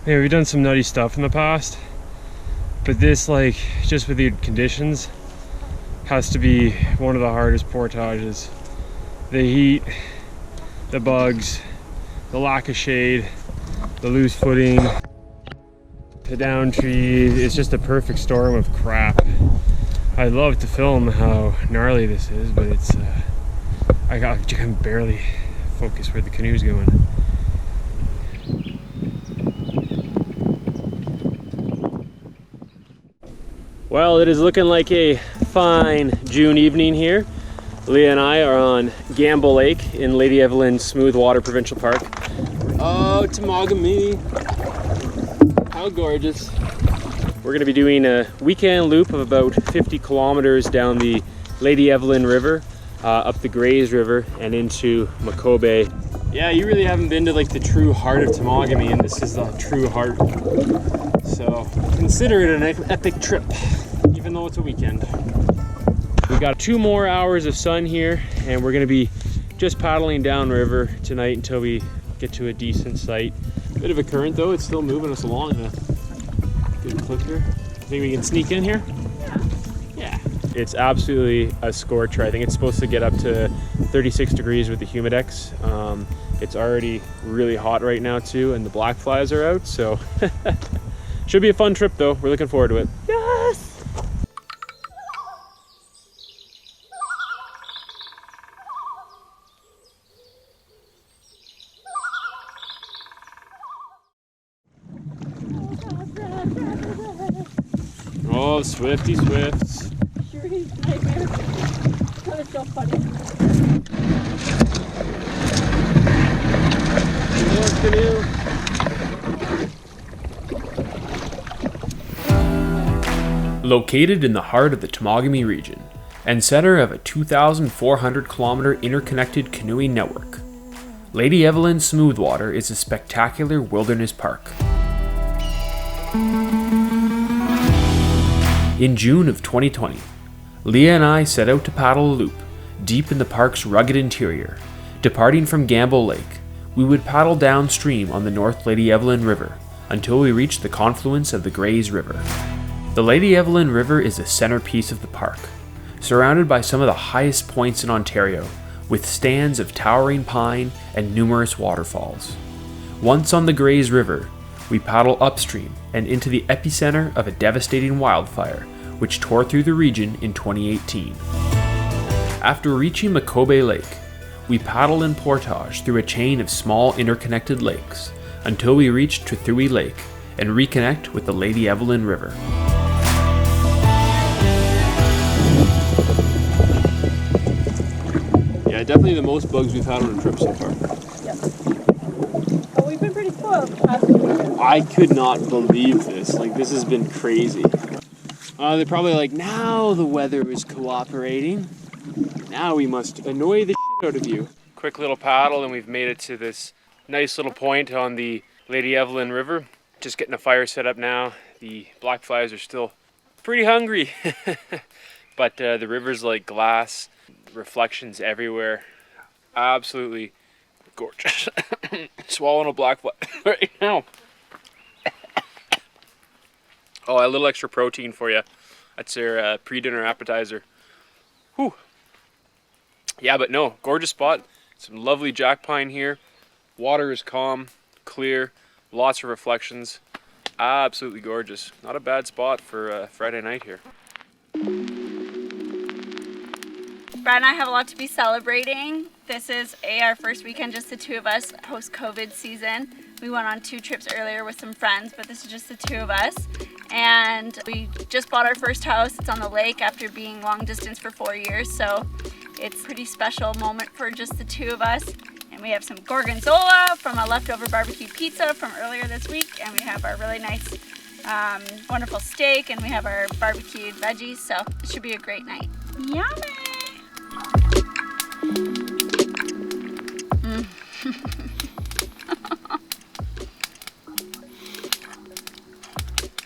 Yeah, we've done some nutty stuff in the past, but this, like, just with the conditions, has to be one of the hardest portages. The heat, the bugs, the lack of shade, the loose footing, the down trees. It's just a perfect storm of crap. I'd love to film how gnarly this is, but it's I can barely focus where the canoe's going. Well, it is looking like a fine June evening here. Leah and I are on Gamble Lake in Lady Evelyn-Smoothwater Provincial Park. Oh, Temagami! How gorgeous. We're going to be doing a weekend loop of about 50 kilometers down the Lady Evelyn River, up the Grays River and into Makobe. Yeah, you really haven't been to like the true heart of Temagami, and this is the true heart. So consider it an epic trip, even though it's a weekend. We got 2 more hours of sun here, and we're going to be just paddling downriver tonight until we get to a decent site. Bit of a current though, it's still moving us along in a good clip here. Think we can sneak in here? Yeah. It's absolutely a scorcher. I think it's supposed to get up to 36 degrees with the humidex. It's already really hot right now too, and the black flies are out, so should be a fun trip though. We're looking forward to it. Yes! Oh, Swifty Swifts. Sure, he's nightmare. That was so funny. Canoe. Located in the heart of the Temagami region and center of a 2,400 kilometer interconnected canoeing network, Lady Evelyn-Smoothwater is a spectacular wilderness park. In June of 2020, Leah and I set out to paddle a loop deep in the park's rugged interior. Departing from Gamble Lake, we would paddle downstream on the North Lady Evelyn River until we reached the confluence of the Grays River. The Lady Evelyn River is the centerpiece of the park, surrounded by some of the highest points in Ontario, with stands of towering pine and numerous waterfalls. Once on the Grays River, we paddle upstream and into the epicenter of a devastating wildfire which tore through the region in 2018. After reaching Makobe Lake, we paddle in portage through a chain of small interconnected lakes until we reach Truthui Lake and reconnect with the Lady Evelyn River. Yeah, definitely the most bugs we've had on a trip so far. But we've been pretty spoiled the past few weekends. I could not believe this. Like, this has been crazy. They're probably like, now the weather is cooperating. Now we must annoy the shit out of you. Quick little paddle and we've made it to this nice little point on the Lady Evelyn River. Just getting a fire set up now. The black flies are still pretty hungry. But the river's like glass, reflections everywhere. Absolutely gorgeous. Swallowing a black fly right now. Oh, a little extra protein for you. That's their pre-dinner appetizer. Whew. Yeah, but no, gorgeous spot. Some lovely jack pine here. Water is calm, clear, lots of reflections. Absolutely gorgeous. Not a bad spot for Friday night here. Brad and I have a lot to be celebrating. This is our first weekend, just the two of us, post-COVID season. We went on 2 trips earlier with some friends, but this is just the 2 of us. And we just bought our first house. It's on the lake after being long distance for 4 years, so it's a pretty special moment for just the 2 of us. And we have some gorgonzola from a leftover barbecue pizza from earlier this week, and we have our really nice, wonderful steak, and we have our barbecued veggies, so it should be a great night. Yummy!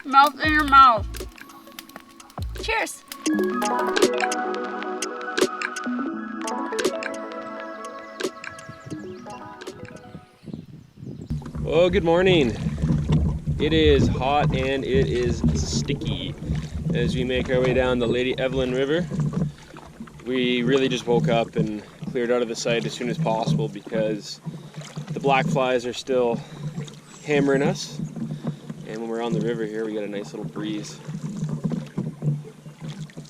Melt in your mouth. Cheers. Oh, good morning. It is hot and it is sticky as we make our way down the Lady Evelyn River. We really just woke up and cleared out of the site as soon as possible because the black flies are still hammering us. And when we're on the river here, we got a nice little breeze.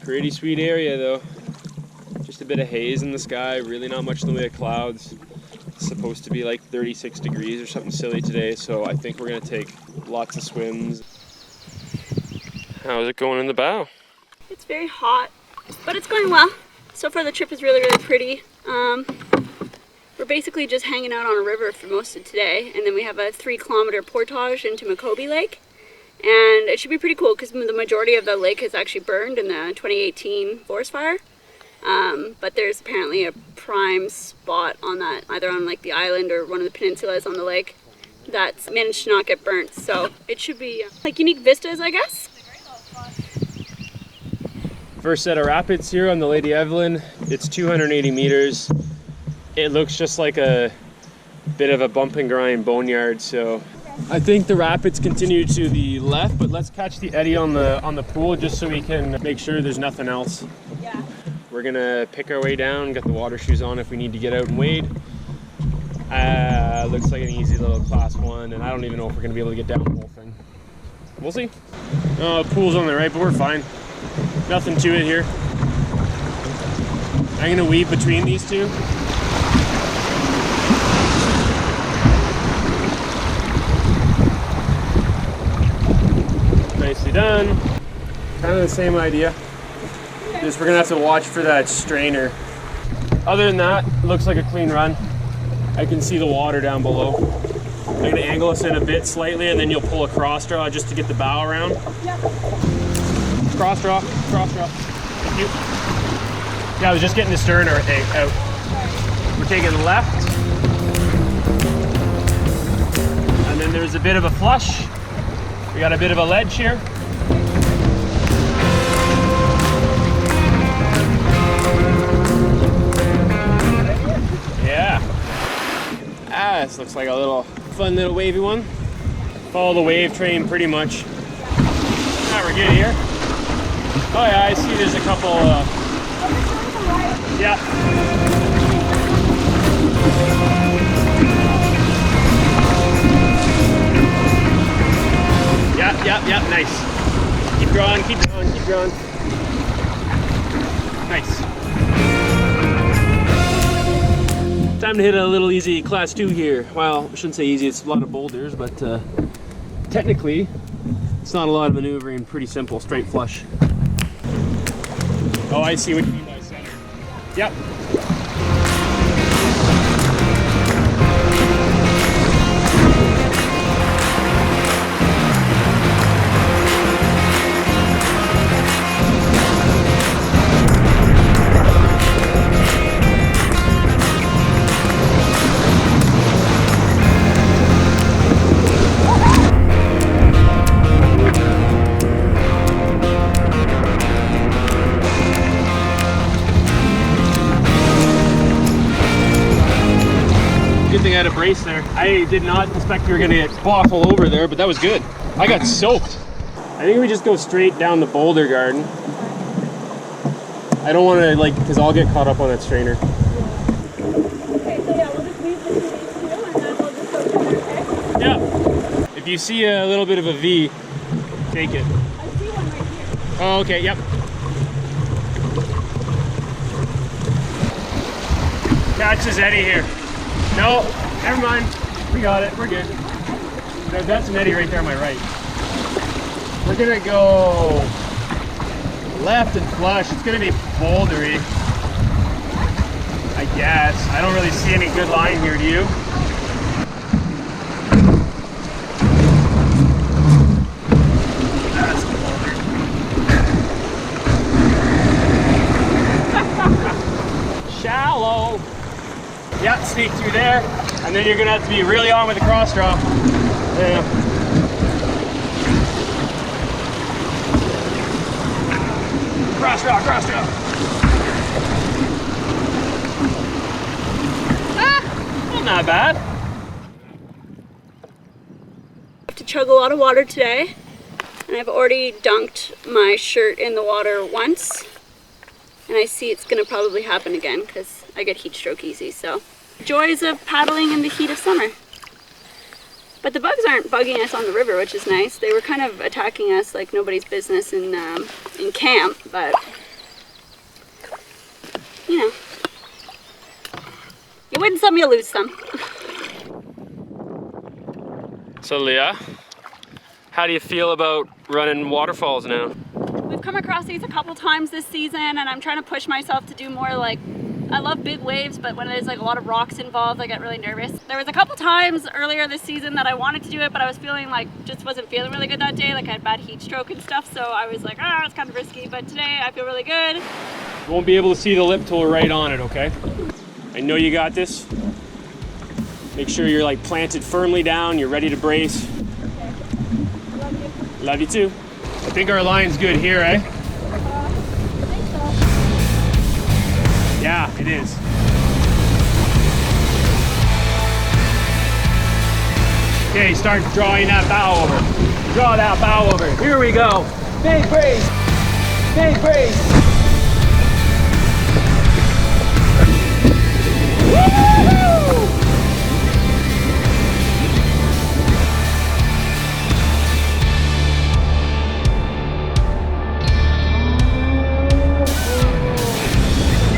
Pretty sweet area though. Just a bit of haze in the sky, really not much in the way of clouds. It's supposed to be like 36 degrees or something silly today, so I think we're gonna take lots of swims. How's it going in the bow? It's very hot, but it's going well. So far the trip is really, really pretty. We're basically just hanging out on a river for most of today, and then we have a 3-kilometer portage into Makobe Lake. And it should be pretty cool because the majority of the lake is actually burned in the 2018 forest fire. But there's apparently a prime spot on that, either on like the island or one of the peninsulas on the lake, that's managed to not get burnt. So it should be like unique vistas, I guess. First set of rapids here on the Lady Evelyn. It's 280 meters. It looks just like a bit of a bump and grind boneyard, so I think the rapids continue to the left, but let's catch the eddy on the pool just so we can make sure there's nothing else. Yeah. We're gonna pick our way down, got the water shoes on if we need to get out and wade. Looks like an easy little class 1, and I don't even know if we're gonna be able to get down the whole thing. We'll see. Pool's on the right, but we're fine. Nothing to it here. I'm gonna weave between these two. Nicely done. Kind of the same idea. Just we're gonna have to watch for that strainer. Other than that, it looks like a clean run. I can see the water down below. I'm gonna angle us in a bit slightly, and then you'll pull a cross draw just to get the bow around. Yep. Cross draw, cross draw. Thank you. Yeah, I was just getting the stern out. We're taking left. And then there's a bit of a flush. We got a bit of a ledge here. Yeah. This looks like a little fun little wavy one. Follow the wave train pretty much. We're good here. Oh yeah, I see there's a couple, yeah. Yeah, nice. Keep drawing, keep drawing, keep drawing. Nice. Time to hit a little easy class 2 here. Well, I shouldn't say easy, it's a lot of boulders, but technically, it's not a lot of maneuvering, pretty simple, straight flush. Oh, I see what you mean by center. Yep. Good thing I had a brace there. I did not expect we were gonna get boffle over there, but that was good. I got soaked. I think we just go straight down the boulder garden. I don't want to because I'll get caught up on that strainer. Okay, so yeah, we'll just weave between these two, and then we'll just go from there, okay? Yeah. If you see a little bit of a V, take it. I see one right here. Oh, okay, yep. Catch this eddy here. No, never mind. We got it. We're good. That's an eddy right there on my right. We're gonna go left and flush. It's gonna be bouldery, I guess. I don't really see any good line here, do you? That's boulder. Shallow. Yeah, sneak through there, and then you're gonna have to be really on with the cross draw. Yeah. Cross draw, cross draw. Well, not bad. chug a lot of water today, and I've already dunked my shirt in the water once, and I see it's gonna probably happen again because I get heat stroke easy. So joys of paddling in the heat of summer. But the bugs aren't bugging us on the river, which is nice. They were kind of attacking us like nobody's business in camp, but you know, you win some, you lose some. So Leah, how do you feel about running waterfalls now? We've come across these a couple times this season, and I'm trying to push myself to do more. Like, I love big waves, but when there's like a lot of rocks involved, I get really nervous. There was a couple times earlier this season that I wanted to do it, but I was feeling like, just wasn't feeling really good that day. Like I had bad heat stroke and stuff, so I was like, it's kind of risky. But today I feel really good. You won't be able to see the lip till we're right on it, okay? I know you got this. Make sure you're like planted firmly down, you're ready to brace. Okay. Love you. Love you too. I think our line's good here, eh? I think so. Yeah, it is. Okay, start drawing that bow over. Draw that bow over. Here we go. Big brace. Big brace. Woo!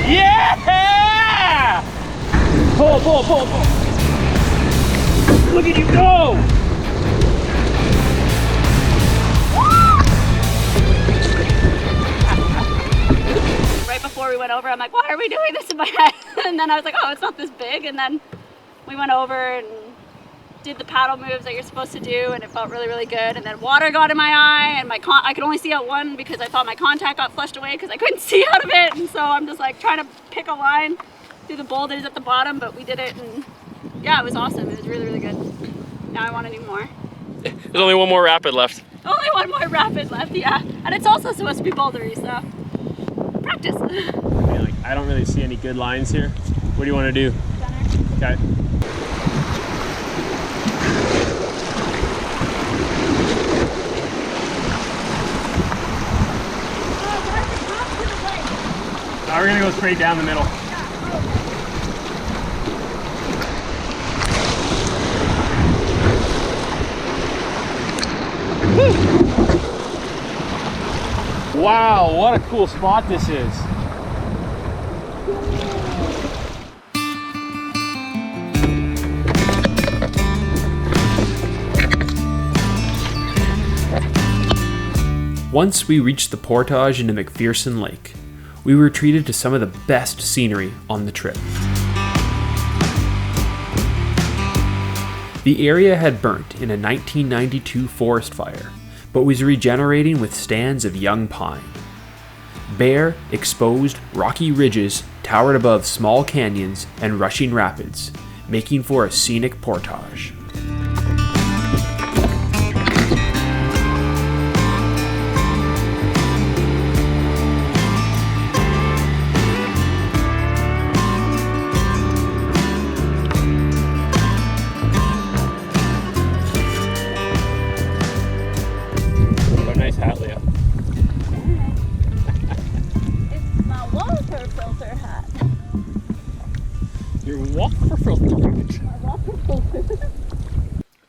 Yeah! Pull, pull, pull, pull. Look at you go! Right before we went over, I'm like, why are we doing this in my head? And then I was like, oh, it's not this big. And then we went over and did the paddle moves that you're supposed to do, and it felt really, really good. And then water got in my eye, and I could only see out one because I thought my contact got flushed away because I couldn't see out of it. And so I'm just like trying to pick a line through the boulders at the bottom, but we did it, and yeah, it was awesome. It was really, really good. Now I want to do more. There's only one more rapid left. Only one more rapid left, yeah. And it's also supposed to be bouldery, so practice. I don't really see any good lines here. What do you want to do? Center. Okay. Now we're gonna go straight down the middle. Wow, what a cool spot this is. Once we reached the portage into McPherson Lake, we were treated to some of the best scenery on the trip. The area had burnt in a 1992 forest fire, but was regenerating with stands of young pine. Bare, exposed, rocky ridges towered above small canyons and rushing rapids, making for a scenic portage.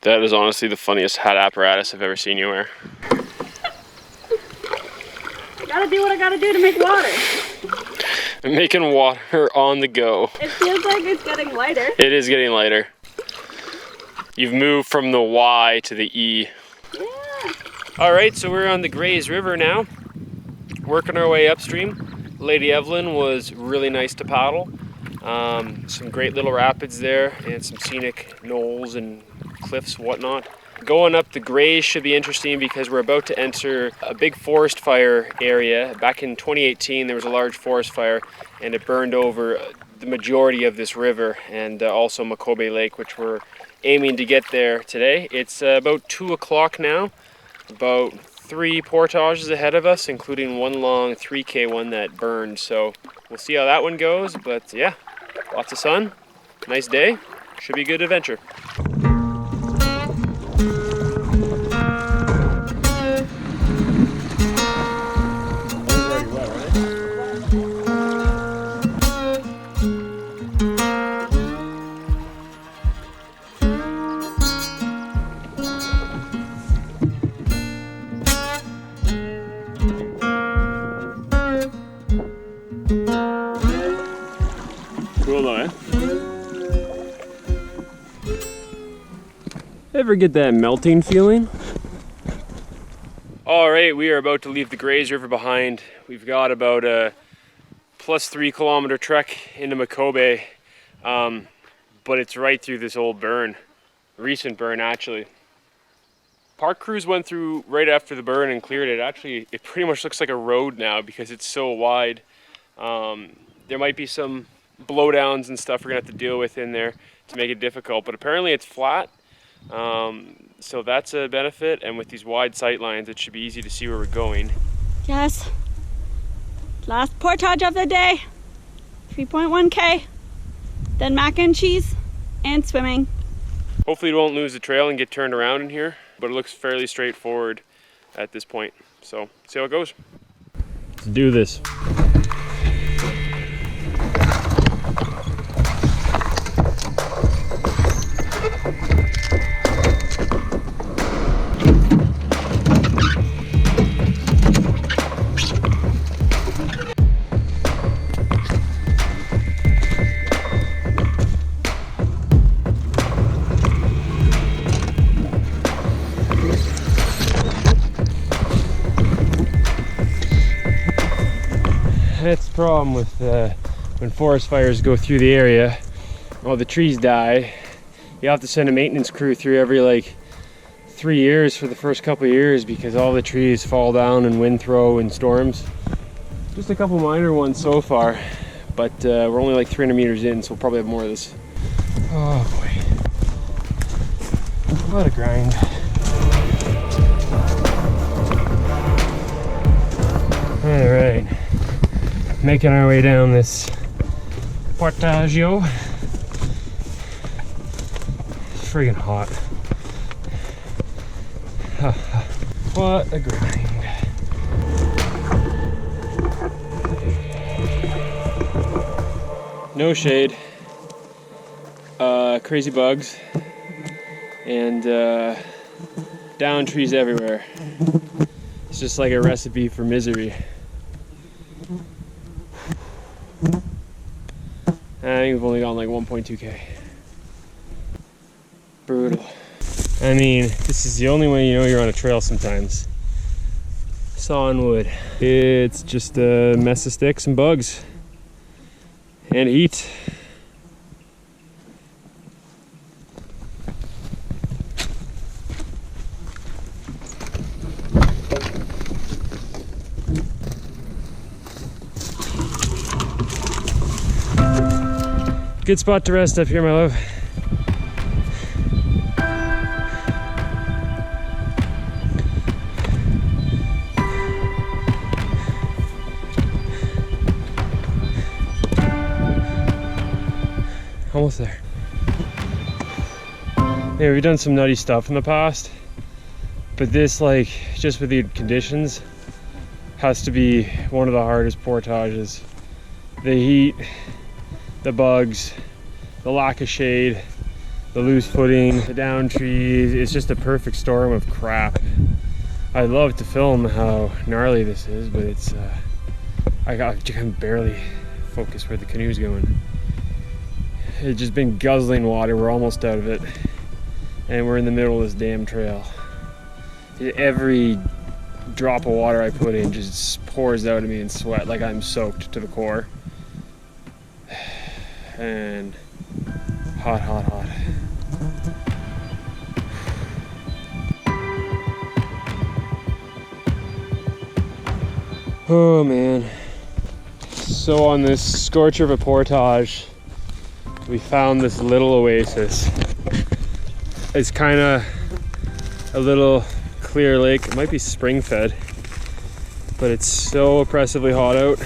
That is honestly the funniest hat apparatus I've ever seen you wear. I gotta do what I gotta do to make water. I'm making water on the go. It feels like it's getting lighter. It is getting lighter. You've moved from the Y to the E. Yeah. All right, so we're on the Grays River now, working our way upstream. Lady Evelyn was really nice to paddle. Some great little rapids there and some scenic knolls and cliffs, whatnot. Going up the Grays should be interesting because we're about to enter a big forest fire area. Back in 2018, there was a large forest fire and it burned over the majority of this river and also Makobe Lake, which we're aiming to get there today. It's about 2 o'clock now, about 3 portages ahead of us, including one long 3K one that burned. So we'll see how that one goes, but yeah, lots of sun, nice day, should be a good adventure. Cool though, eh? Ever get that melting feeling? All right, we are about to leave the Grays River behind. We've got about a plus 3 kilometer trek into Makobe, but it's right through this old burn, recent burn actually. Park crews went through right after the burn and cleared it. Actually, it pretty much looks like a road now because it's so wide. There might be some blowdowns and stuff we're gonna have to deal with in there to make it difficult, but apparently it's flat. So that's a benefit, and with these wide sight lines, it should be easy to see where we're going. Yes. Last portage of the day. 3.1K. Then mac and cheese and swimming. Hopefully we won't lose the trail and get turned around in here, but it looks fairly straightforward at this point. So, see how it goes. Let's do this. That's the problem with when forest fires go through the area, all the trees die. You have to send a maintenance crew through every like 3 years for the first couple of years because all the trees fall down in wind throw and storms. Just a couple minor ones so far, but we're only like 300 meters in, so we'll probably have more of this. Oh boy, what a grind. All right. Making our way down this portaggio. It's friggin' hot. What a grind. No shade. Crazy bugs. And down trees everywhere. It's just like a recipe for misery. I think we've only gone like 1.2K. Brutal. I mean, this is the only way you know you're on a trail sometimes. Sawing wood. It's just a mess of sticks and bugs. And heat. Good spot to rest up here, my love. Almost there. Yeah, we've done some nutty stuff in the past, but this, like, just with the conditions, has to be one of the hardest portages. The heat, the bugs, the lack of shade, the loose footing, the down trees. It's just a perfect storm of crap. I'd love to film how gnarly this is, but it's I can barely focus where the canoe's going. It's just been guzzling water. We're almost out of it, and we're in the middle of this damn trail. Every drop of water I put in just pours out of me in sweat, like I'm soaked to the core. And hot, hot, hot. Oh man. So on this scorcher of a portage, we found this little oasis. It's kind of a little clear lake. It might be spring fed, but it's so oppressively hot out.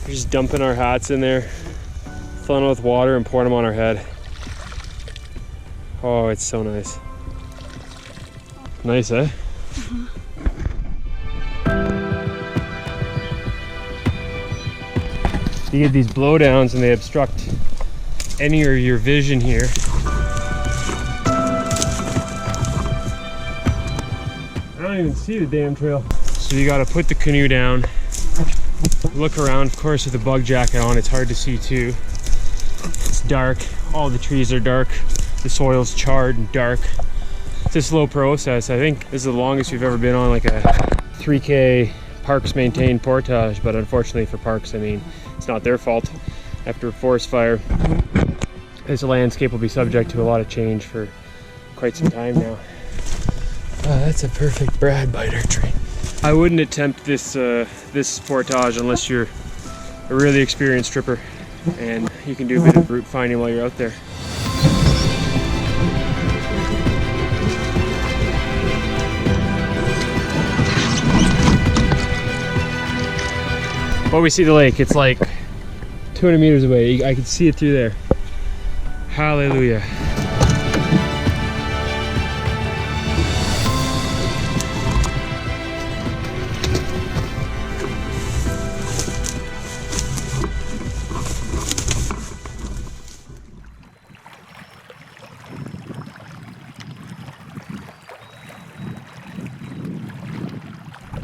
We're just dumping our hats in there, filling it with water and pouring them on our head. Oh, it's so nice. Nice, eh? You get these blowdowns and they obstruct any of your vision here. I don't even see the damn trail. So you gotta put the canoe down, look around. Of course, with the bug jacket on, it's hard to see too. It's dark, all the trees are dark, the soil's charred and dark. It's a slow process. I think this is the longest we've ever been on like a 3K parks maintained portage, but unfortunately for parks, I mean, it's not their fault. After a forest fire, this landscape will be subject to a lot of change for quite some time now. That's a perfect Brad biter tree. I wouldn't attempt this this portage unless you're a really experienced tripper and you can do a bit of route finding while you're out there. But we see the lake. It's like 200 meters away. I can see it through there. Hallelujah.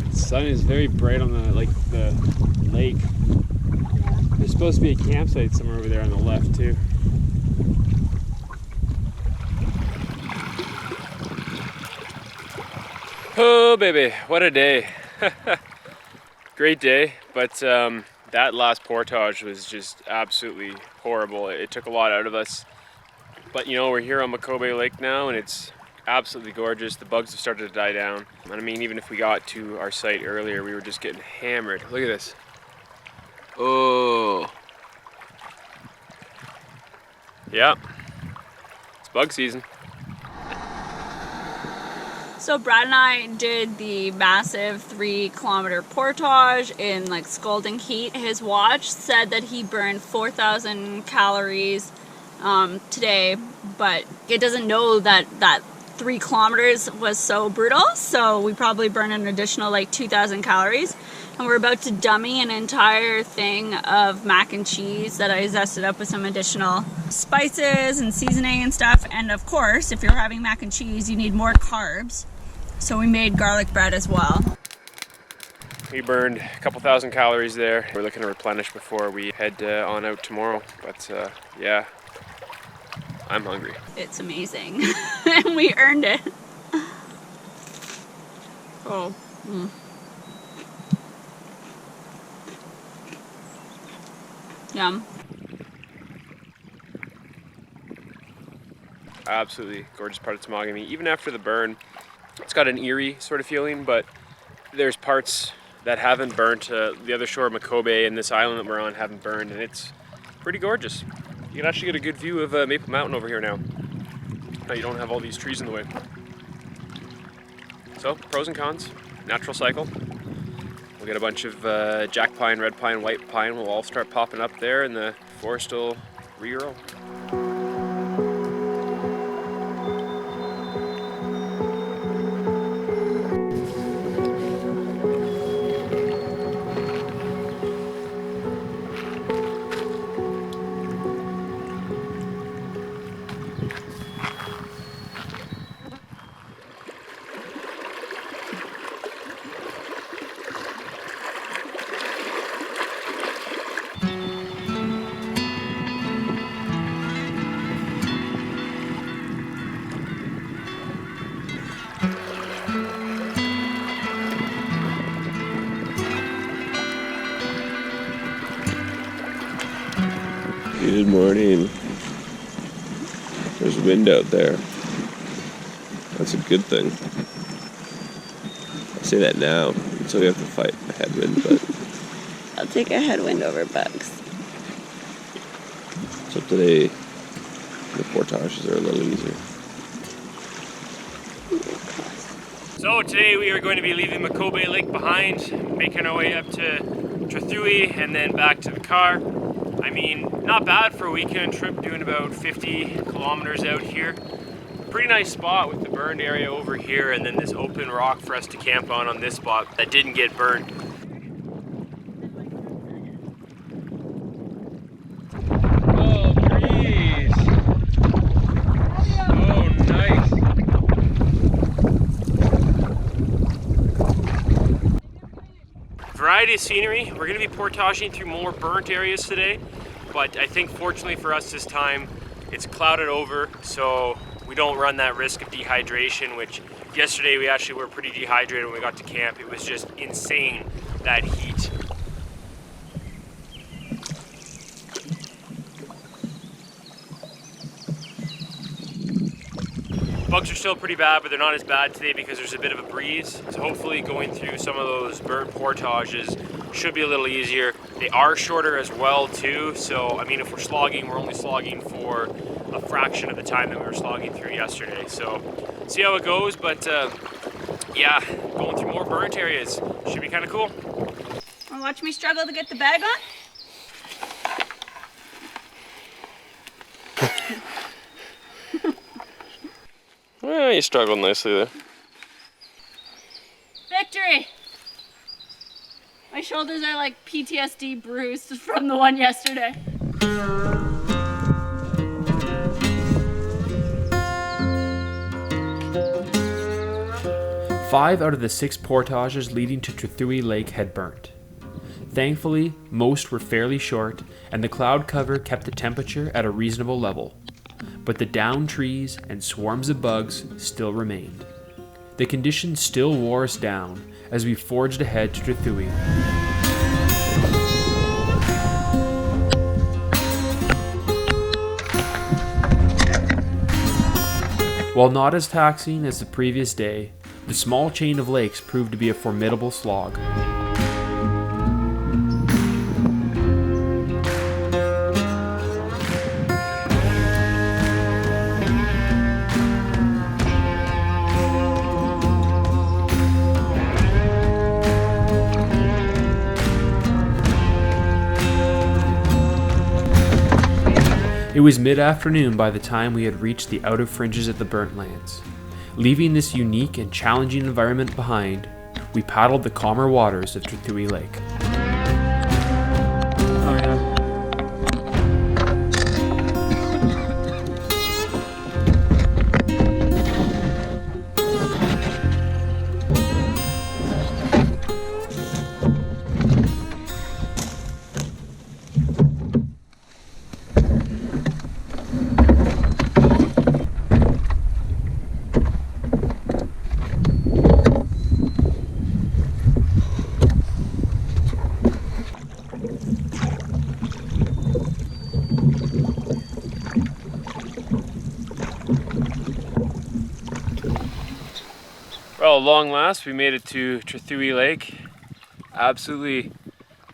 The sun is very bright on the lake. There's supposed to be a campsite somewhere over there on the left too. Oh baby, what a day. Great day, but that last portage was just absolutely horrible. It took a lot out of us. But you know, we're here on Makobe Lake now and it's absolutely gorgeous. The bugs have started to die down. And I mean, even if we got to our site earlier, we were just getting hammered. Look at this. Oh. Yeah. It's bug season. So Brad and I did the massive 3-kilometer portage in like scalding heat. His watch said that he burned 4,000 calories today, but it doesn't know that 3 kilometers was so brutal, so we probably burned an additional like 2,000 calories. And we're about to dummy an entire thing of mac and cheese that I zested up with some additional spices and seasoning and stuff. And of course, if you're having mac and cheese, you need more carbs. So we made garlic bread as well. We burned a couple thousand calories there. We're looking to replenish before we head on out tomorrow. But yeah, I'm hungry. It's amazing. And we earned it. Oh. Mm. Yum. Absolutely gorgeous part of Temagami. Even after the burn, it's got an eerie sort of feeling, but there's parts that haven't burned. The other shore of Makobe and this island that we're on haven't burned, and it's pretty gorgeous. You can actually get a good view of Maple Mountain over here now. Now you don't have all these trees in the way. So, pros and cons, natural cycle. We'll get a bunch of jack pine, red pine, white pine will all start popping up there and the forest will regrow. Good morning. There's wind out there. That's a good thing. I say that now, so we have to fight a headwind, but I'll take a headwind over bugs. so today the portages are a little easier. So today we are going to be leaving Makobe Lake behind, making our way up to Truthui and then back to the car. I mean, not bad for a weekend trip, doing about 50 kilometers out here. Pretty nice spot with the burned area over here and then this open rock for us to camp on this spot that didn't get burned. variety of scenery. We're gonna be portaging through more burnt areas today, but I think fortunately for us this time, it's clouded over, so we don't run that risk of dehydration, which yesterday we actually were pretty dehydrated when we got to camp. It was just insane, that heat. Bugs are still pretty bad, but they're not as bad today because there's a bit of a breeze. So hopefully going through some of those burnt portages should be a little easier. They are shorter as well too. So, I mean, if we're slogging, we're only slogging for a fraction of the time that we were slogging through yesterday. So see how it goes, but yeah, going through more burnt areas should be kind of cool. Wanna watch me struggle to get the bag on? Well, you struggled nicely there. Victory! My shoulders are like PTSD bruised from the one yesterday. Five out of the 6 portages leading to Trethewey Lake had burnt. Thankfully, most were fairly short, and the cloud cover kept the temperature at a reasonable level. But the downed trees and swarms of bugs still remained. The conditions still wore us down as we forged ahead to Trethewey. While not as taxing as the previous day, the small chain of lakes proved to be a formidable slog. It was mid-afternoon by the time we had reached the outer fringes of the burnt lands. Leaving this unique and challenging environment behind, we paddled the calmer waters of Trethewey Lake. Oh yeah. Well, at long last, we made it to Trethewey Lake. Absolutely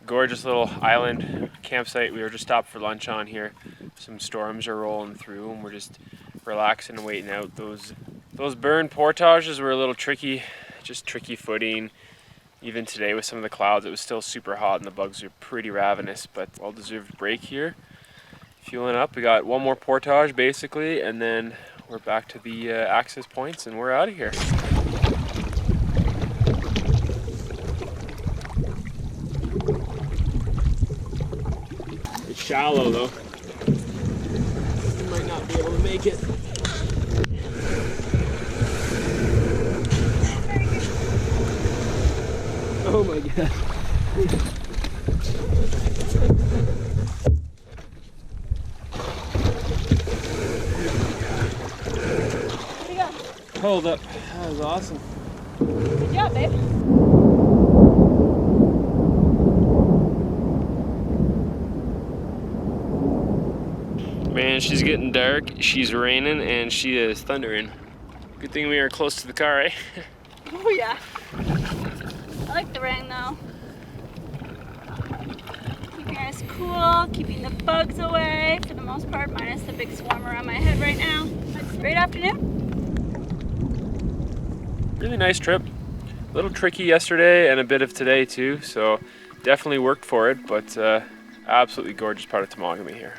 gorgeous little island campsite. We were just stopped for lunch on here. Some storms are rolling through and we're just relaxing and waiting out. Those burn portages were a little tricky, just tricky footing. Even today with some of the clouds, it was still super hot and the bugs are pretty ravenous, but well-deserved break here. Fueling up, we got one more portage basically, and then we're back to the access points and we're out of here. It's shallow though. You might not be able to make it. Oh my god. Where'd you go? Hold up. That was awesome. Good job, babe. Man, she's getting dark, she's raining, and she is thundering. Good thing we are close to the car, eh? Oh yeah. I like the rain though. Keeping us cool, keeping the bugs away for the most part, minus the big swarm around my head right now. It's a great afternoon. Really nice trip. A little tricky yesterday and a bit of today too, so definitely worked for it, but absolutely gorgeous part of Temagami here.